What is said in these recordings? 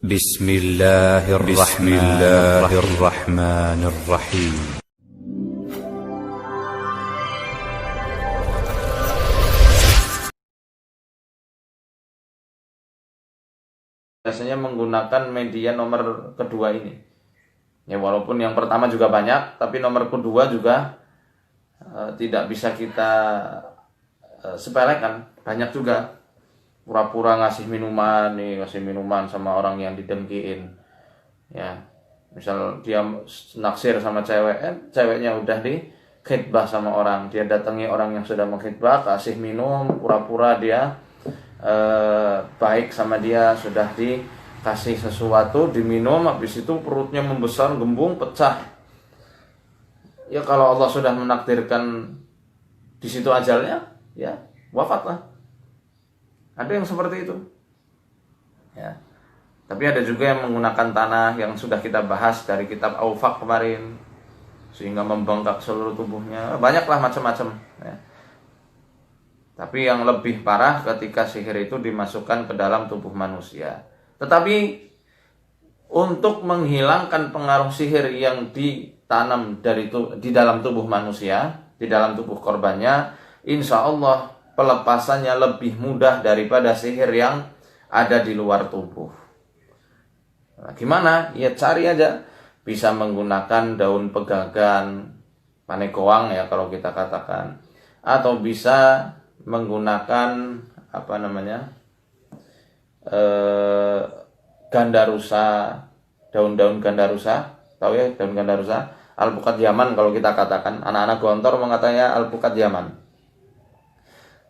Bismillahirrahmanirrahim. Biasanya menggunakan media nomor kedua ini. Ya, walaupun yang pertama juga banyak, tapi nomor kedua juga tidak bisa kita sepelekan. Banyak juga pura-pura ngasih minuman sama orang yang didengkiin. Ya, misal dia naksir sama cewek, ceweknya udah dikhitbah sama orang, dia datangi orang yang sudah mengkhitbah, kasih minum, pura-pura dia baik sama dia, sudah dikasih sesuatu, diminum, habis itu perutnya membesar, gembung, pecah. Ya kalau Allah sudah menakdirkan di situ ajalnya, ya wafatlah. Ada yang seperti itu. Ya. Tapi ada juga yang menggunakan tanah yang sudah kita bahas dari kitab Aufaq kemarin, sehingga membengkak seluruh tubuhnya. Banyaklah macam-macam. Ya. Tapi yang lebih parah ketika sihir itu dimasukkan ke dalam tubuh manusia. Tetapi untuk menghilangkan pengaruh sihir yang ditanam di dalam tubuh manusia, di dalam tubuh korbannya, insya Allah pelepasannya lebih mudah daripada sihir yang ada di luar tubuh. Nah, gimana? Ya cari aja. Bisa menggunakan daun pegagan, panegoang ya kalau kita katakan, atau bisa menggunakan gandarusa, daun-daun gandarusa, tahu ya daun gandarusa, alpukat Yaman kalau kita katakan, anak-anak gontor mengatakannya alpukat Yaman,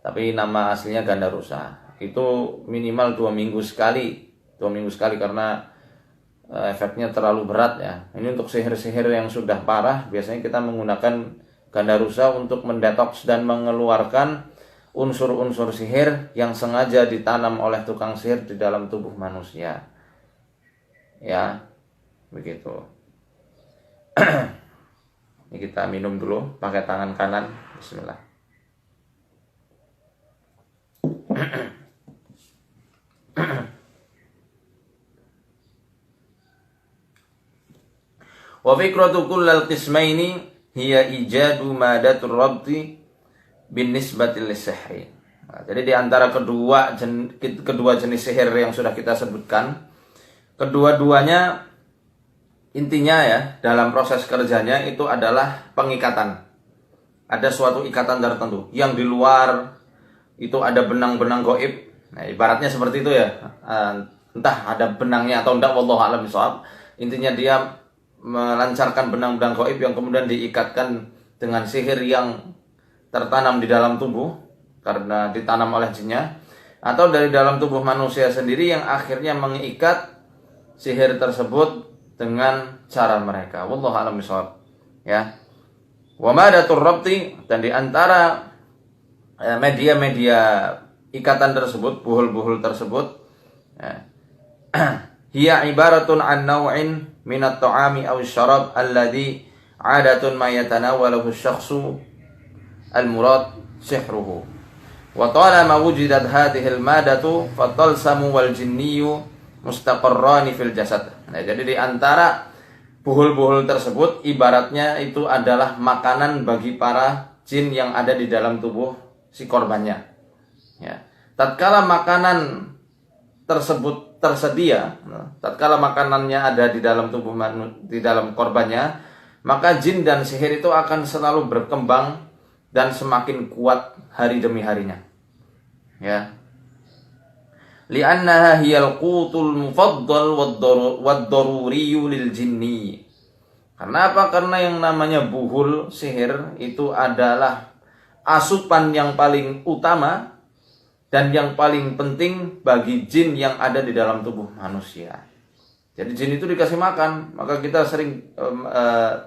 tapi nama aslinya gandarusa. Itu minimal 2 minggu sekali karena efeknya terlalu berat ya. Ini untuk sihir-sihir yang sudah parah, biasanya kita menggunakan gandarusa untuk mendetoks dan mengeluarkan unsur-unsur sihir yang sengaja ditanam oleh tukang sihir di dalam tubuh manusia. Ya, begitu. Ini kita minum dulu pakai tangan kanan. Bismillah. Wa fikratu kullal qismaini hiya ijadu madatur rabti bin nisbatil sihri. Nah, jadi di antara kedua jenis sihir yang sudah kita sebutkan, kedua-duanya intinya ya dalam proses kerjanya itu adalah pengikatan. Ada suatu ikatan tertentu yang di luar itu ada benang-benang gaib. Nah, ibaratnya seperti itu ya. Entah ada benangnya atau enggak, wallahu a'lam bishawab. Intinya dia melancarkan benang-benang gaib yang kemudian diikatkan dengan sihir yang tertanam di dalam tubuh karena ditanam oleh jinnya, atau dari dalam tubuh manusia sendiri yang akhirnya mengikat sihir tersebut dengan cara mereka. Wallahu a'lam bishawab. Ya. Wa madatur rabti, dan di antara media-media ikatan tersebut, buhul-buhul tersebut, ya, hiya ibaratun an naw'in min at-ta'ami aw asy-syarab alladhi 'adatun ma yatanawalahu asy-syakhsu al-murad sihruhu. Wa talama wujidat hadhihi al-madatu fatalsamu wal jinniyu mustaqarrani fil jasad. Nah, jadi di antara buhul-buhul tersebut ibaratnya itu adalah makanan bagi para jin yang ada di dalam tubuh si korbannya. Ya. Tatkala makanan tersebut tersedia, tatkala makanannya ada di dalam tubuh di dalam korbannya, maka jin dan sihir itu akan selalu berkembang dan semakin kuat hari demi harinya. Ya. Li'annaha hiyal qutul mufaddal wad-daruriyyu lil jinni. Karena apa? Karena yang namanya buhul sihir itu adalah asupan yang paling utama dan yang paling penting bagi jin yang ada di dalam tubuh manusia. Jadi jin itu dikasih makan, maka kita sering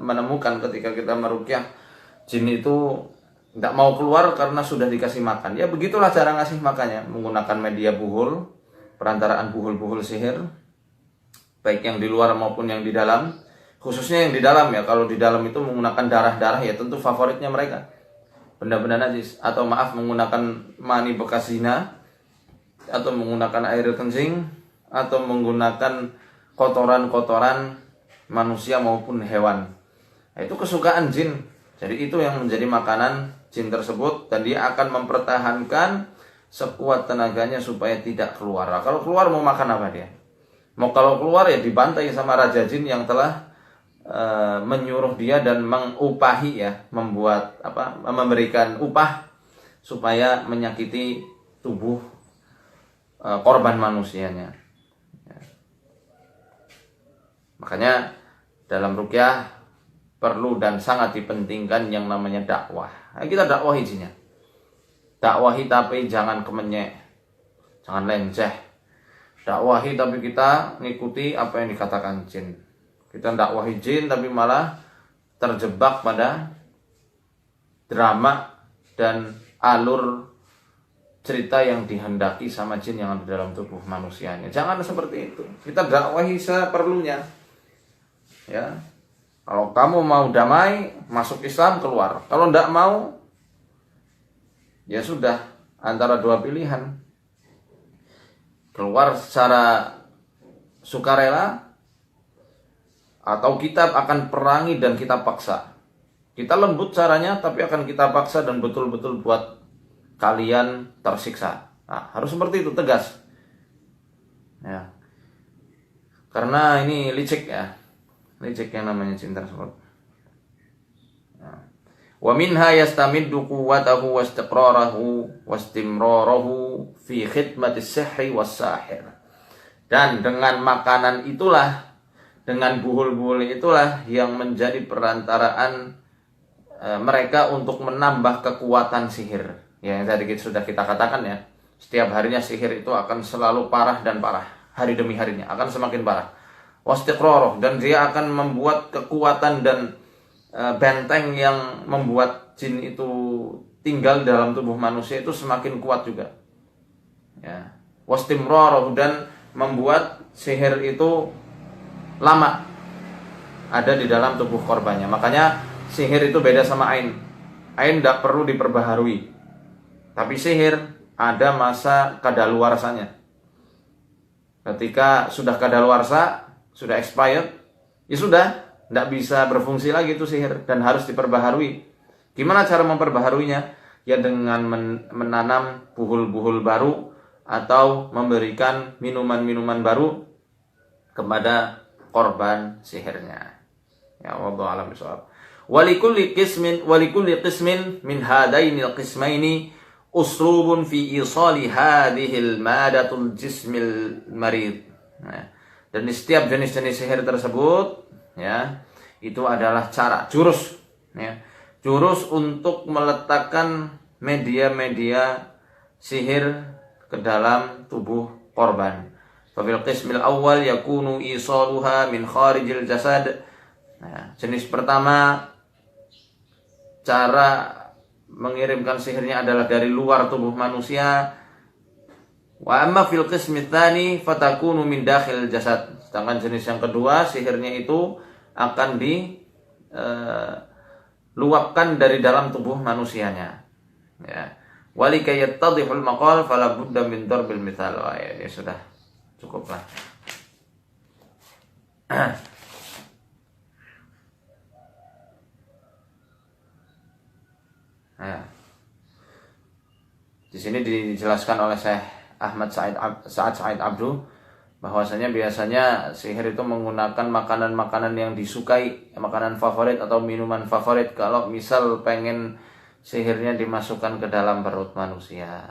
menemukan ketika kita meruqyah, jin itu tidak mau keluar karena sudah dikasih makan. Ya begitulah cara ngasih makannya, menggunakan media buhul, perantaraan buhul-buhul sihir, baik yang di luar maupun yang di dalam. Khususnya yang di dalam ya, kalau di dalam itu menggunakan darah-darah ya tentu favoritnya mereka, benda-benda najis, atau maaf menggunakan mani bekas zina, atau menggunakan air kencing, atau menggunakan kotoran-kotoran manusia maupun hewan. Itu kesukaan jin. Jadi itu yang menjadi makanan jin tersebut, dan dia akan mempertahankan sekuat tenaganya supaya tidak keluar. Nah, kalau keluar mau makan apa dia? Mau kalau keluar ya dibantai sama raja jin yang telah menyuruh dia dan mengupahi ya, memberikan upah supaya menyakiti tubuh korban manusianya. Ya. Makanya dalam ruqyah perlu dan sangat dipentingkan yang namanya dakwah. Nah, kita dakwahi jinnya. Dakwahi tapi jangan kemenyek, jangan lenceh. Dakwahi tapi kita ngikuti apa yang dikatakan jin. Kita dakwahi jin tapi malah terjebak pada drama dan alur cerita yang dihendaki sama jin yang ada dalam tubuh manusianya. Jangan seperti itu. Kita dakwahi seperlunya. Ya. Kalau kamu mau damai, masuk Islam, keluar. Kalau tidak mau, ya sudah, antara dua pilihan. Keluar secara sukarela, atau kita akan perangi dan kita paksa. Kita lembut caranya, tapi akan kita paksa dan betul-betul buat kalian tersiksa. Nah, harus seperti itu, tegas. Ya. Karena ini licik ya. Licik yang namanya jin tersebut. Wa minha yastamiddu quwwatahu wa istiqrarahu wa istimrarahu fi khidmati sihri was sahir. Dan dengan makanan itulah, dengan buhul-buhul itulah yang menjadi perantaraan mereka untuk menambah kekuatan sihir. Ya, yang tadi sudah kita katakan ya, setiap harinya sihir itu akan selalu parah dan parah, hari demi harinya akan semakin parah. Wastiqrarah, dan dia akan membuat kekuatan dan benteng yang membuat jin itu tinggal dalam tubuh manusia itu semakin kuat juga. Ya. Wastimrarah, dan membuat sihir itu lama ada di dalam tubuh korbannya. Makanya sihir itu beda sama ain. Ain tidak perlu diperbaharui. Tapi sihir ada masa kadaluarsanya. Ketika sudah kadaluarsa, sudah expired, ya sudah, tidak bisa berfungsi lagi itu sihir dan harus diperbaharui. Gimana cara memperbaharuinya? Ya dengan menanam buhul-buhul baru atau memberikan minuman-minuman baru kepada korban sihirnya. Ya, wallahu a'lam bishawab. Walikulli qismin min hadainil qismaini uslubun fi isali hadhil madatul jismil marid. Nah, dan di setiap jenis-jenis sihir tersebut ya, itu adalah cara, jurus ya, jurus untuk meletakkan media-media sihir ke dalam tubuh korban. Fil qismil awal yakunu isaluha min kharijil jasad. Nah, jenis pertama cara mengirimkan sihirnya adalah dari luar tubuh manusia. Wa amma fil qismi tsani fatakunu min dakhil jasad. Sedangkan jenis yang kedua, sihirnya itu akan diluapkan dari dalam tubuh manusianya. Ya. Walika yattadhihul maqal fala budda min darbil mithal. Ya sudah. Cukuplah. Nah, di sini dijelaskan oleh Syekh Ahmad Said Abdu bahwasanya biasanya sihir itu menggunakan makanan-makanan yang disukai, makanan favorit atau minuman favorit kalau misal pengen sihirnya dimasukkan ke dalam perut manusia.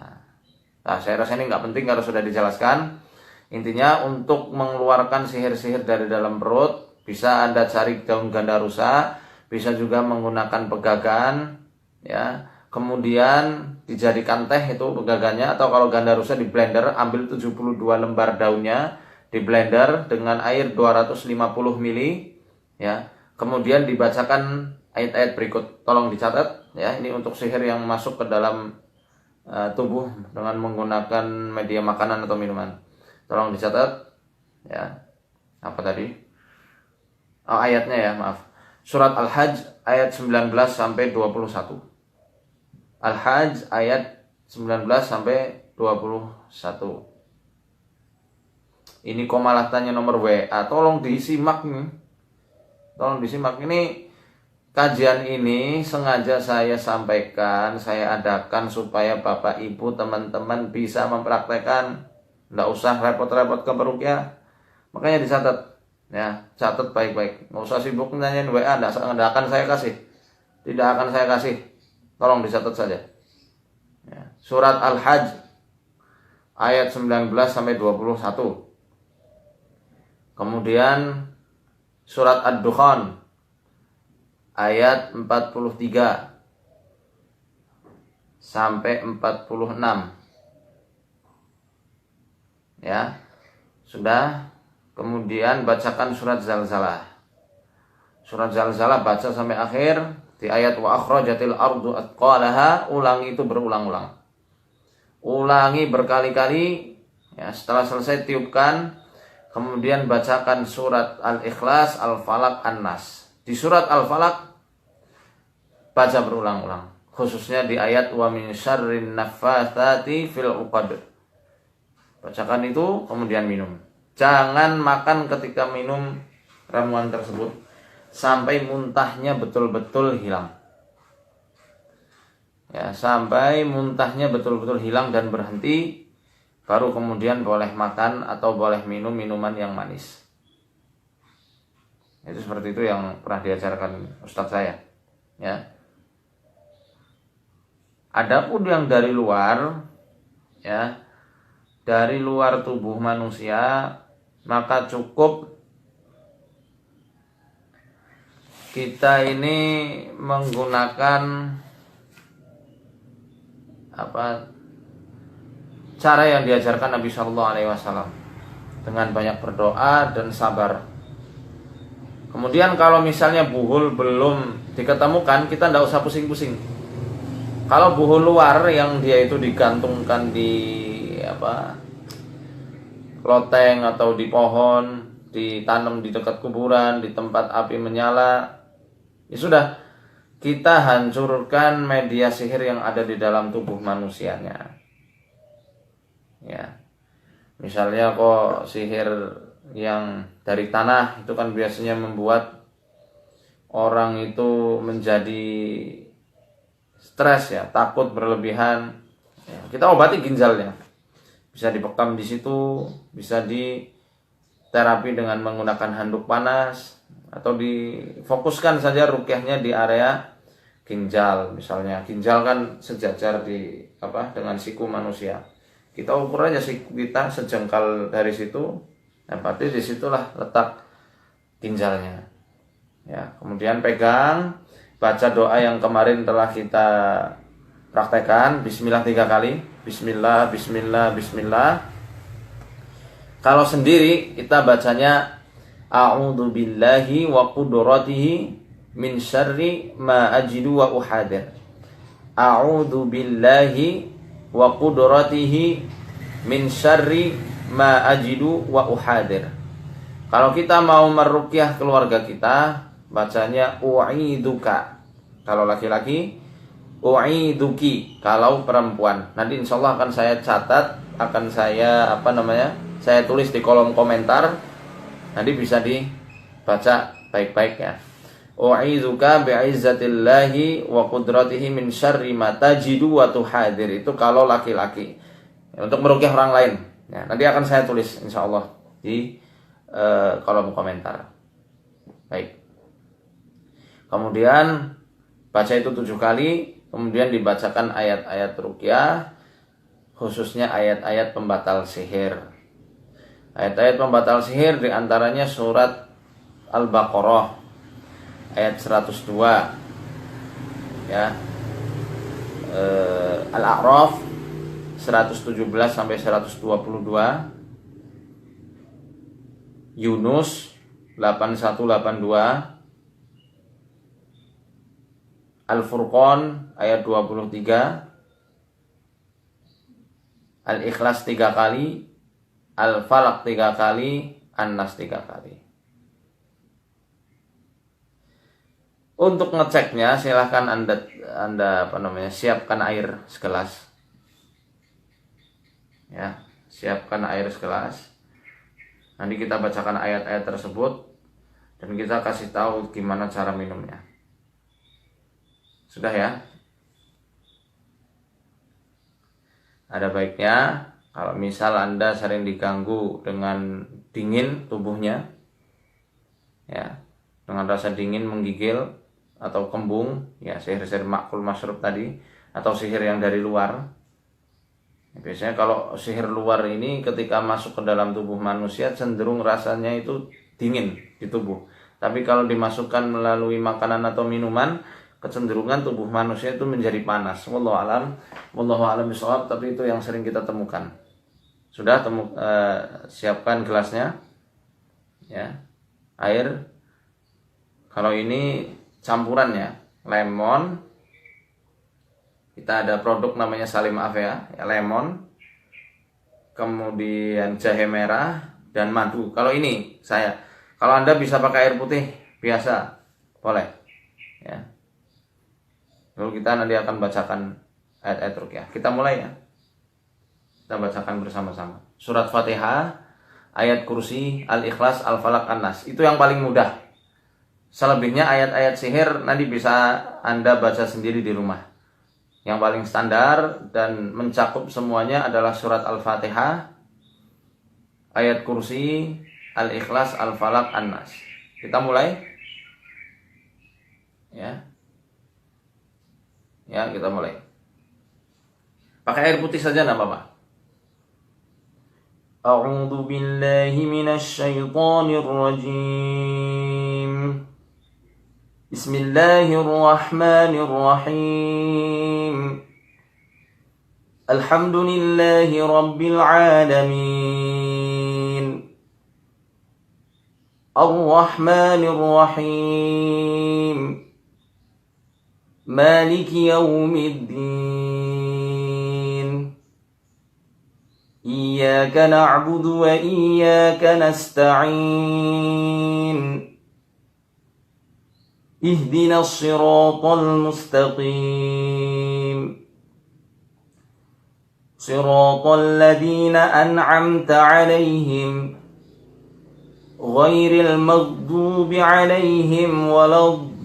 Nah, saya rasa ini nggak penting kalau sudah dijelaskan. Intinya untuk mengeluarkan sihir-sihir dari dalam perut, bisa Anda cari daun gandarusa, bisa juga menggunakan pegagan, ya. Kemudian dijadikan teh itu pegagannya, atau kalau gandarusa di blender, ambil 72 lembar daunnya, di blender dengan air 250 ml, ya. Kemudian dibacakan ayat-ayat berikut. Tolong dicatat, ya. Ini untuk sihir yang masuk ke dalam tubuh dengan menggunakan media makanan atau minuman. Tolong dicatat, ya. Apa tadi? Oh, ayatnya ya, maaf. Surat Al-Hajj ayat 19 sampai 21. Al-Hajj ayat 19 sampai 21. Ini Komalahtanya nomor WA. Tolong disimak nih. Tolong disimak. Ini kajian ini sengaja saya sampaikan, saya adakan supaya Bapak Ibu teman-teman bisa mempraktekkan. Nggak usah repot-repot ke peruqyah. Makanya dicatat. Ya, catat baik-baik. Nggak usah sibuk nanyain WA, nggak akan saya kasih. Tidak akan saya kasih. Tolong dicatat saja. Ya. Surat Al-Hajj ayat 19 sampai 21. Kemudian surat Ad-Dukhan ayat 43 sampai 46. Ya. Sudah. Kemudian bacakan surat Zalzalah. Surat Zalzalah baca sampai akhir di ayat wa akhrajatil ardu atqalaha, ulangi itu berulang-ulang. Ulangi berkali-kali ya, setelah selesai tiupkan. Kemudian bacakan surat Al-Ikhlas, Al-Falaq, An-Nas. Di surat Al-Falaq baca berulang-ulang, khususnya di ayat wa min syarrin naffatsati fil 'uqad. Bacakan itu kemudian minum. Jangan makan ketika minum ramuan tersebut sampai muntahnya betul-betul hilang. Ya, sampai muntahnya betul-betul hilang dan berhenti, baru kemudian boleh makan atau boleh minum minuman yang manis. Itu seperti itu yang pernah diajarkan Ustadz saya. Ya. Adapun yang dari luar, ya, dari luar tubuh manusia, maka cukup kita ini menggunakan cara yang diajarkan Nabi Shallallahu Alaihi Wasallam dengan banyak berdoa dan sabar. Kemudian kalau misalnya buhul belum diketemukan, kita tidak usah pusing-pusing. Kalau buhul luar yang dia itu digantungkan di loteng atau di pohon, ditanam di dekat kuburan, di tempat api menyala, ya sudah, kita hancurkan media sihir yang ada di dalam tubuh manusianya. Ya, misalnya kok sihir yang dari tanah itu kan biasanya membuat orang itu menjadi stres ya, takut berlebihan. Ya, kita obati ginjalnya, bisa dibekam di situ, bisa diterapi dengan menggunakan handuk panas, atau difokuskan saja ruqyahnya di area ginjal. Misalnya ginjal kan sejajar dengan siku manusia. Kita ukur aja siku kita sejengkal dari situ, nah berarti disitulah letak ginjalnya. Ya, kemudian pegang, baca doa yang kemarin telah kita praktekkan, Bismillah 3 kali, Bismillah, Bismillah, Bismillah. Kalau sendiri kita bacanya A'udzu billahi wa qudratihi min syarri ma ajidu wa uhadir. A'udzu billahi wa qudratihi min syarri ma ajidu wa uhadir. Kalau kita mau meruqyah keluarga kita, bacanya u'iduka. Kalau laki-laki, u'iduki. Kalau perempuan, nanti insyaallah akan saya catat, akan saya saya tulis di kolom komentar. Nanti bisa dibaca baik-baik ya. U'iduka bi'izzatillahi wa qudratihi min syarri ma tajidu wa tuhadir. Itu kalau laki-laki. Ya, untuk meruqyah orang lain. Ya, nanti akan saya tulis insyaallah di kolom komentar. Baik. Kemudian baca itu 7 kali, kemudian dibacakan ayat-ayat ruqyah, khususnya ayat-ayat pembatal sihir. Ayat-ayat pembatal sihir diantaranya surat Al-Baqarah ayat 102, ya, Al-A'raf 117 sampai 122, Yunus 8182, Al-Furqan ayat 23, Al-Ikhlas 3 kali, Al-Falaq 3 kali, An-Nas 3 kali. Untuk ngeceknya silahkan Anda siapkan air segelas. Ya, siapkan air segelas. Nanti kita bacakan ayat-ayat tersebut dan kita kasih tahu gimana cara minumnya. Sudah ya? Ada baiknya kalau misal Anda sering diganggu dengan dingin tubuhnya, ya, dengan rasa dingin menggigil atau kembung, ya, sihir-sihir makul masyrub tadi, atau sihir yang dari luar. Biasanya kalau sihir luar ini ketika masuk ke dalam tubuh manusia cenderung rasanya itu dingin di tubuh. Tapi kalau dimasukkan melalui makanan atau minuman, kecenderungan tubuh manusia itu menjadi panas. Wallahu alam bishawab, tapi itu yang sering kita temukan. Sudah siapkan gelasnya. Ya. Air. Kalau ini campurannya lemon. Kita ada produk namanya Salim Avea, ya, lemon. Kemudian jahe merah dan madu. Kalau Anda bisa pakai air putih biasa, boleh. Ya. Lalu kita nanti akan bacakan ayat-ayat ruqyah. Kita mulai ya. Kita bacakan bersama-sama. Surat Fatihah, ayat kursi, Al-Ikhlas, Al-Falaq, An-Nas. Itu yang paling mudah. Selebihnya ayat-ayat sihir nanti bisa Anda baca sendiri di rumah. Yang paling standar dan mencakup semuanya adalah surat Al-Fatihah, ayat kursi, Al-Ikhlas, Al-Falaq, An-Nas. Kita mulai. Ya. Ya, kita mulai. Pakai air putih saja enggak apa-apa. A'udzu billahi minasy syaithanir rajim. Bismillahirrahmanirrahim. Alhamdulillahi rabbil alamin. Ar-Rahmanir Rahim. مالك يوم الدين إياك نعبد وإياك نستعين اهدنا الصراط المستقيم صراط الذين أنعمت عليهم غير المغضوب عليهم ولا الضالين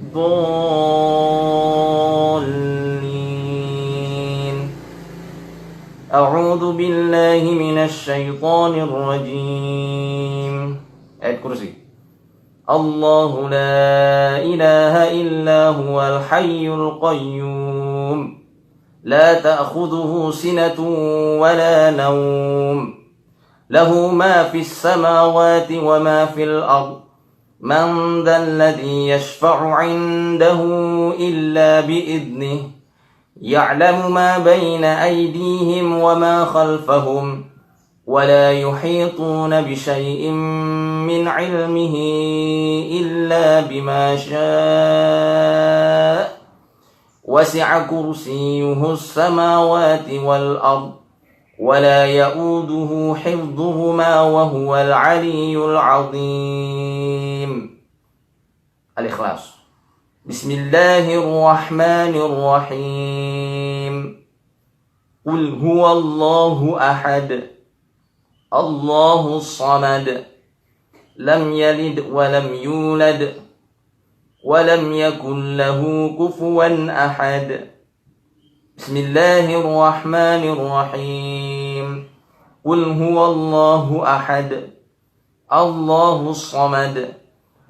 أعوذ بالله من الشيطان الرجيم. Ayat kursi. الله لا إله إلا هو الحي القيوم لا تأخذه سنة ولا نوم له ما في السماوات وما في الأرض من ذا الذي يشفع عنده إلا بإذنه يعلم ما بين أيديهم وما خلفهم ولا يحيطون بشيء من علمه إلا بما شاء وسع كرسيه السماوات والأرض ولا يؤوده حفظهما وهو العلي العظيم. Al-Ikhlas. Bismillahirrahmanirrahim. Qul huwallahu ahad, Allahus samad, lam yalid wa lam yulad wa lam yakul lahu kufuwan ahad. Bismillahirrahmanirrahim. Qul huwallahu ahad, Allahus samad,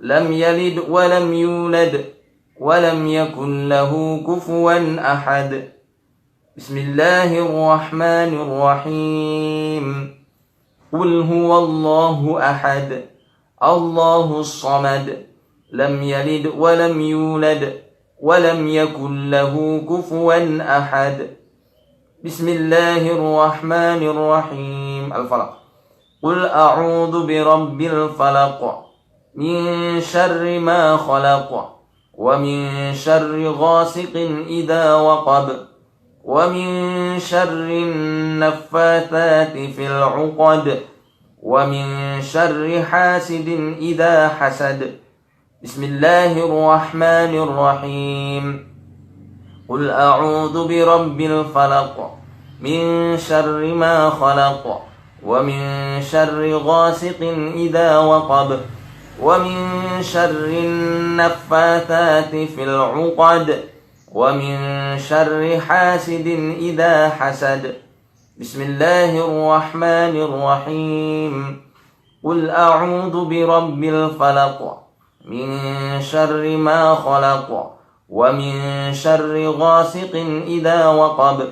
lam yalid wa lam yulad wa lam yakul lahu kufuwan ahad. Bismillahirrahmanirrahim. Qul huwallahu ahad, Allahus samad, lam yalid wa lam yulad ولم يكن له كفوا أحد. بسم الله الرحمن الرحيم. الفلق. قل أعوذ برب الفلق من شر ما خلق ومن شر غاسق إذا وقب ومن شر النفاثات في العقد ومن شر حاسد إذا حسد. بسم الله الرحمن الرحيم. قل أعوذ برب الفلق من شر ما خلق ومن شر غاسق إذا وقب ومن شر النفاثات في العقد ومن شر حاسد إذا حسد بسم الله الرحمن الرحيم قل أعوذ برب الفلق من شر ما خلق ومن شر غاسق إذا وقب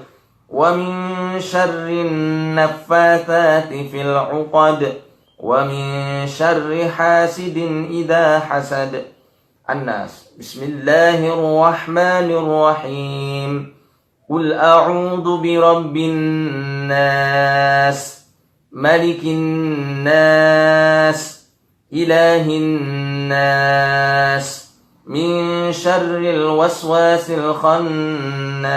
ومن شر النفاثات في العقد ومن شر حاسد إذا حسد الناس بسم الله الرحمن الرحيم قل أعوذ برب الناس ملك الناس إله الناس من شر الوسواس الخناس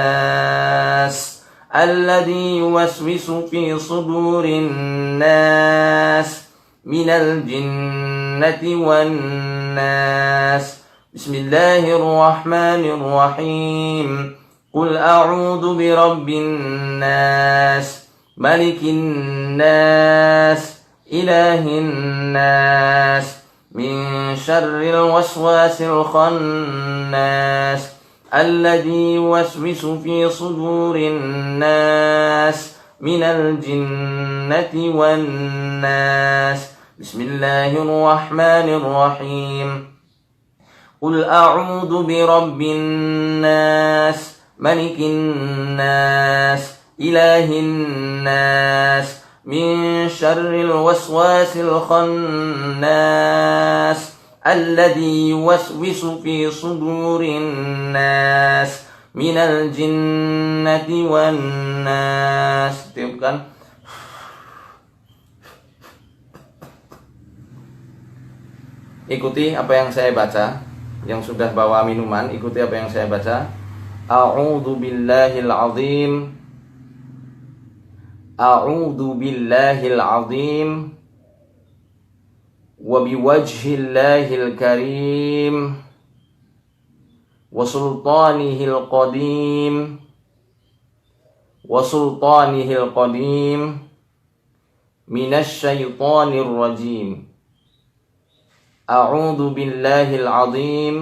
الذي يوسوس في صدور الناس من الجنة والناس بسم الله الرحمن الرحيم قل أعوذ برب الناس ملك الناس إله الناس من شر الوسواس الخناس الذي يوسوس في صدور الناس من الجنة والناس بسم الله الرحمن الرحيم قل أعوذ برب الناس ملك الناس إله الناس من شر الوسواس الخناس الذي يوسوس في صدور الناس من الجنة والناس. Tiupkan. Ikuti apa yang saya baca. Yang sudah bawa minuman, ikuti apa yang saya baca. A'udzu billahil azim. A'udzu billahil azim. وبوجه الله الكريم وسلطانه القديم من الشيطان الرجيم أعوذ بالله العظيم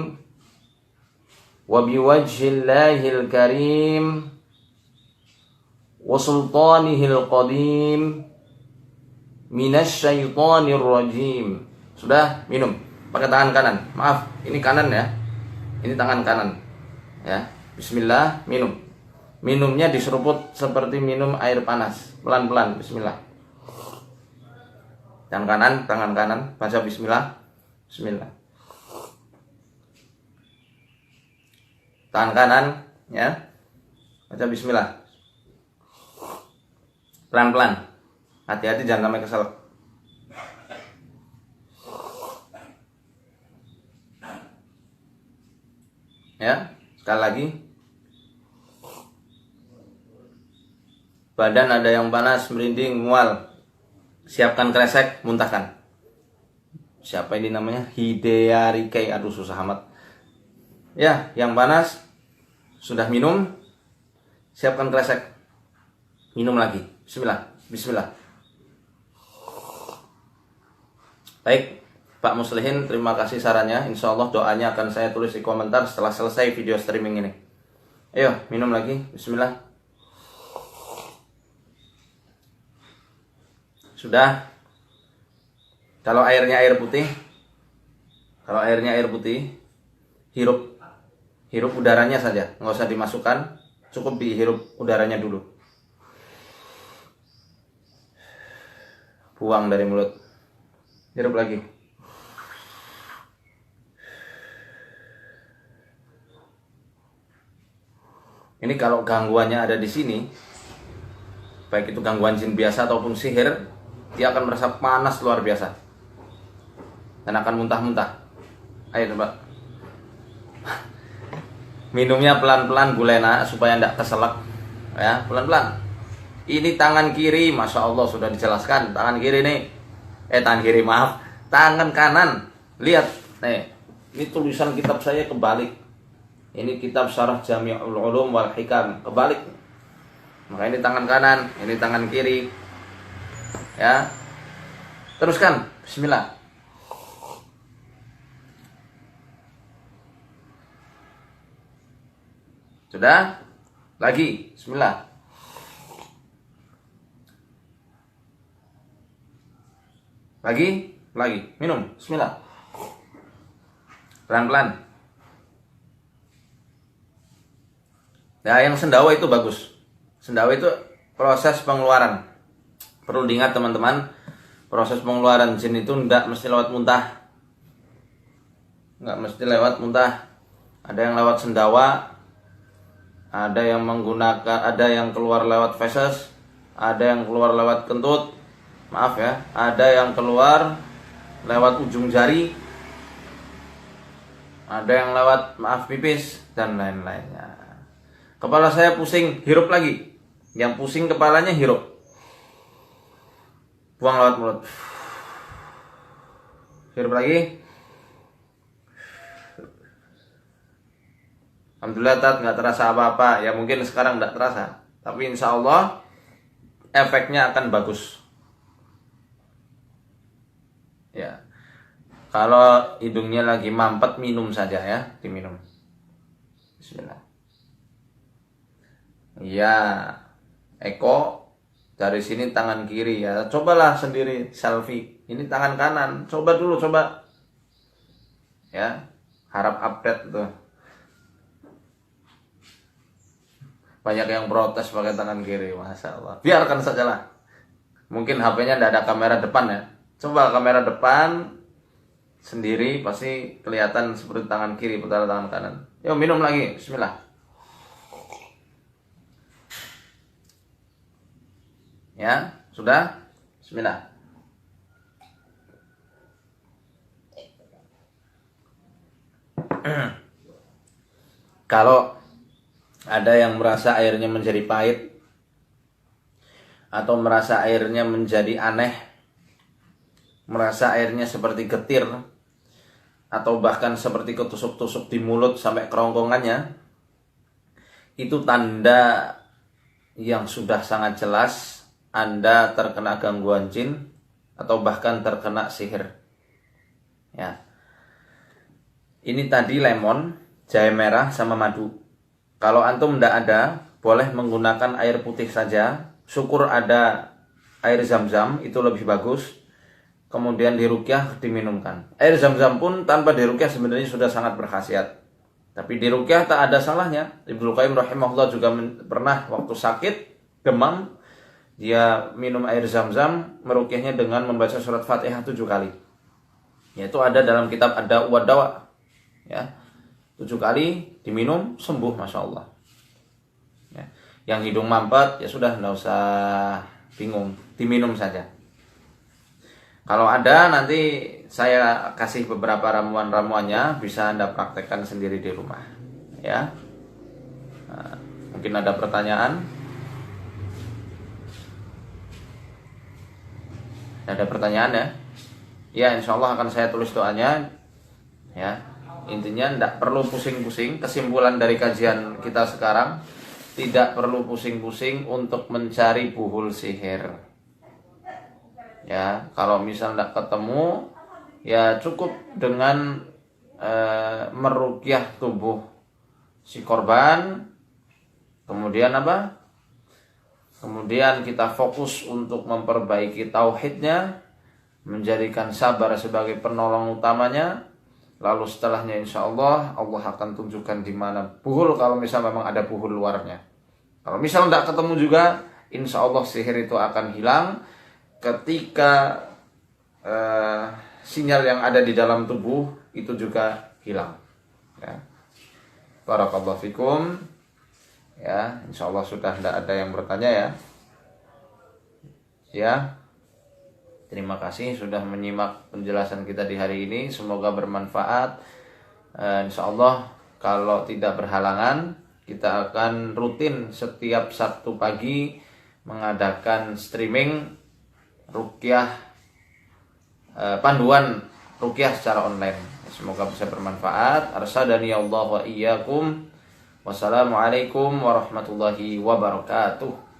وبوجه الله الكريم وسلطانه القديم من الشيطان الرجيم. Sudah minum pakai tangan kanan. Maaf, ini kanan ya. Ini tangan kanan. Ya. Bismillah, minum. Minumnya diseruput seperti minum air panas. Pelan-pelan, bismillah. Tangan kanan, baca bismillah. Bismillah. Tangan kanan, ya. Baca bismillah. Pelan-pelan. Hati-hati jangan sampai keselak. Ya, sekali lagi. Badan ada yang panas, merinding, mual. Siapkan kresek, muntahkan. Siapa ini namanya? Hidearike. Aduh, susah amat. Ya, yang panas sudah minum. Siapkan kresek. Minum lagi. Bismillah. Bismillah. Baik, Pak Muslihin, terima kasih sarannya. Insya Allah doanya akan saya tulis di komentar setelah selesai video streaming ini. Ayo, minum lagi. Bismillah. Sudah. Kalau airnya air putih, hirup udaranya saja, nggak usah dimasukkan, cukup dihirup udaranya dulu. Buang dari mulut. Hirup lagi. Ini kalau gangguannya ada di sini, baik itu gangguan jin biasa ataupun sihir, dia akan merasa panas luar biasa dan akan muntah-muntah. Ayo coba. Minumnya pelan-pelan Gulena supaya tidak keselak. Ya, pelan-pelan. Ini tangan kiri, masya Allah sudah dijelaskan. Tangan kiri nih. Tangan kanan. Lihat, nih. Ini tulisan kitab saya kebalik. Ini kitab Syarah Jami'ul Ulum wal Hikam, kebalik. Maka ini tangan kanan, ini tangan kiri. Ya. Teruskan. Bismillah. Sudah? Lagi. Bismillah. Lagi. Minum. Bismillah. Pelan-pelan. Nah, yang sendawa itu bagus. Sendawa itu proses pengeluaran. Perlu diingat teman-teman, proses pengeluaran jin itu tidak mesti lewat muntah. Nggak mesti lewat muntah. Ada yang lewat sendawa, ada yang menggunakan, ada yang keluar lewat feses, ada yang keluar lewat kentut. Maaf ya, ada yang keluar lewat ujung jari, ada yang lewat pipis dan lain-lainnya. Kepala saya pusing, hirup lagi. Yang pusing kepalanya hirup. Buang lewat mulut. Hirup lagi. Alhamdulillah Tat, nggak terasa apa-apa. Ya mungkin sekarang nggak terasa, tapi insya Allah efeknya akan bagus. Ya, kalau hidungnya lagi mampet, minum saja ya, diminum. Bismillah. Ya, Eko dari sini tangan kiri ya. Cobalah sendiri selfie. Ini tangan kanan. Coba dulu, coba. Ya, harap update tuh. Banyak yang protes pakai tangan kiri, masya Allah. Biarkan sajalah. Mungkin HP-nya tidak ada kamera depan ya. Coba kamera depan sendiri pasti kelihatan seperti tangan kiri, putar tangan kanan. Yuk minum lagi. Bismillah. Ya, sudah? Bismillah. Kalau ada yang merasa airnya menjadi pahit atau merasa airnya menjadi aneh, merasa airnya seperti getir atau bahkan seperti ketusuk-tusuk di mulut sampai kerongkongannya, itu tanda yang sudah sangat jelas Anda terkena gangguan jin atau bahkan terkena sihir. Ya. Ini tadi lemon, jahe merah sama madu. Kalau antum tidak ada, boleh menggunakan air putih saja. Syukur ada air zam-zam, itu lebih bagus. Kemudian diruqyah diminumkan. Air zam-zam pun tanpa diruqyah sebenarnya sudah sangat berkhasiat. Tapi diruqyah tak ada salahnya. Ibnu Qayyim rahimahullah juga pernah waktu sakit, demam, dia minum air zam-zam, meruqyahnya dengan membaca surat Fatihah 7 kali. Yaitu ada dalam kitab Ad-Da'u wad-Dawa. Ya. 7 kali diminum, sembuh, masya Allah. Ya. Yang hidung mampet, ya sudah, tidak usah bingung, diminum saja. Kalau ada, nanti saya kasih beberapa ramuan-ramuannya, bisa Anda praktekkan sendiri di rumah. Ya. Nah, mungkin ada pertanyaan? Ada pertanyaan ya? Ya, insya Allah akan saya tulis doanya. Ya, intinya tidak perlu pusing-pusing. Kesimpulan dari kajian kita sekarang, tidak perlu pusing-pusing untuk mencari buhul sihir. Ya, kalau misal tidak ketemu, ya cukup dengan meruqyah tubuh si korban. Kemudian apa? Kemudian kita fokus untuk memperbaiki tauhidnya, menjadikan sabar sebagai penolong utamanya. Lalu setelahnya insya Allah akan tunjukkan di mana buhul, kalau misal memang ada buhul luarnya. Kalau misal tidak ketemu juga, insya Allah sihir itu akan hilang ketika sinyal yang ada di dalam tubuh itu juga hilang. Ya. Barakallahu fikum. Ya, insya Allah sudah tidak ada yang bertanya ya. Ya, terima kasih sudah menyimak penjelasan kita di hari ini. Semoga bermanfaat. Insya Allah kalau tidak berhalangan, kita akan rutin setiap Sabtu pagi mengadakan streaming ruqyah, panduan ruqyah secara online. Semoga bisa bermanfaat. Arsadani Allah wa iyyakum. Wassalamualaikum warahmatullahi wabarakatuh.